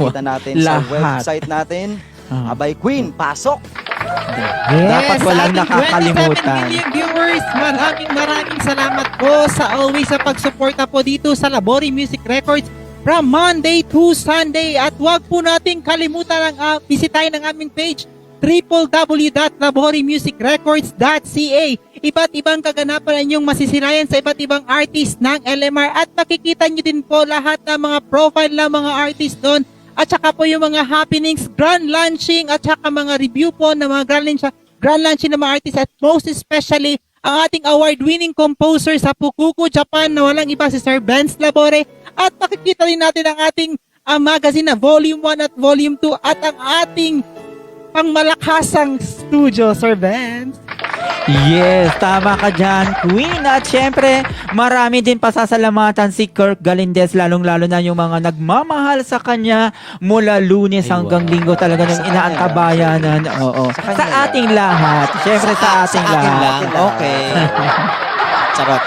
makikita natin sa Lahat. website natin. Abay Queen, pasok! Yes, Dapat walang ating nakakalimutan. 27 million viewers, maraming salamat po sa always sa pagsuporta po dito sa Labori Music Records from Monday to Sunday. At wag po nating kalimutan ang bisitahin ang aming page www.laborimusicrecords.ca. Iba't ibang kaganapan inyong masisilayan sa iba't ibang artist ng LMR at makikita nyo din po lahat ng mga profile ng mga artist doon at saka po yung mga happenings, grand launching at saka mga review po ng mga grand launching ng mga artist at most especially ang ating award-winning composer sa Fukuoka, Japan na walang iba si Sir Benz Labore at makikita rin natin ang ating magazine na Volume 1 at Volume 2 at ang ating pangmalakasang studio, Sir Benz. Yes, tama ka dyan, Queen. At syempre, marami din pasasalamatan si Kirk Galindez, lalong-lalo na yung mga nagmamahal sa kanya mula Lunes hanggang Linggo talaga nung inaantabayanan. Oo. Sa ating lahat. Syempre sa ating lahat. Okay. Charot.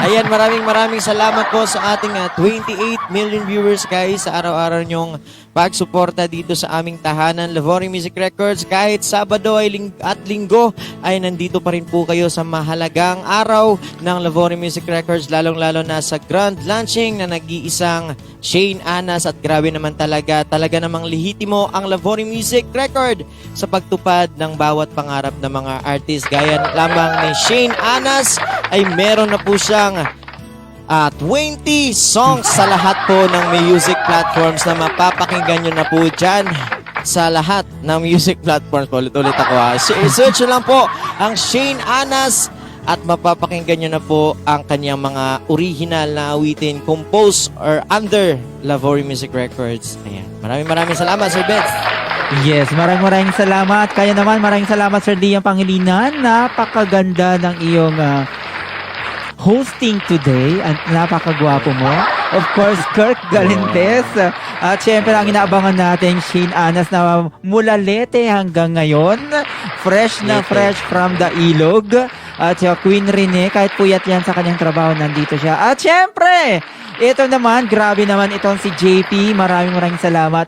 Ayan, maraming salamat po sa ating 28 million viewers guys sa araw-araw nyong pagsuporta dito sa aming tahanan Lavori Music Records. Kahit Sabado at Linggo ay nandito pa rin po kayo sa mahalagang araw ng Lavori Music Records, lalong-lalo na sa grand launching na nag-iisang Shane Anas. At grabe naman talaga namang lihitimo ang Lavori Music Record sa pagtupad ng bawat pangarap ng mga artist. Gaya lamang ni Shane Anas ay meron na po siyang 20 songs sa lahat po ng music platforms na mapapakinggan nyo na po dyan sa lahat ng music platforms. Ulit-ulit ako search nyo lang po ang Shane Anas at mapapakinggan nyo na po ang kanyang mga original na awitin composed or under Lavori Music Records. Ayan. Maraming salamat, Sir Benz. Yes, maraming salamat. Kaya naman, maraming salamat, Sir Liam Pangilinan. Napakaganda ng iyong hosting today. At napakagwapo mo. Of course, Kirk Galindez. At syempre, ang inaabangan natin, Shane Anas na mula Leyte hanggang ngayon. Fresh na fresh from the ilog. At siya, Queen Rene, kahit puyat yan sa kanyang trabaho, nandito siya. At syempre, ito naman, grabe naman itong si JP. Maraming salamat.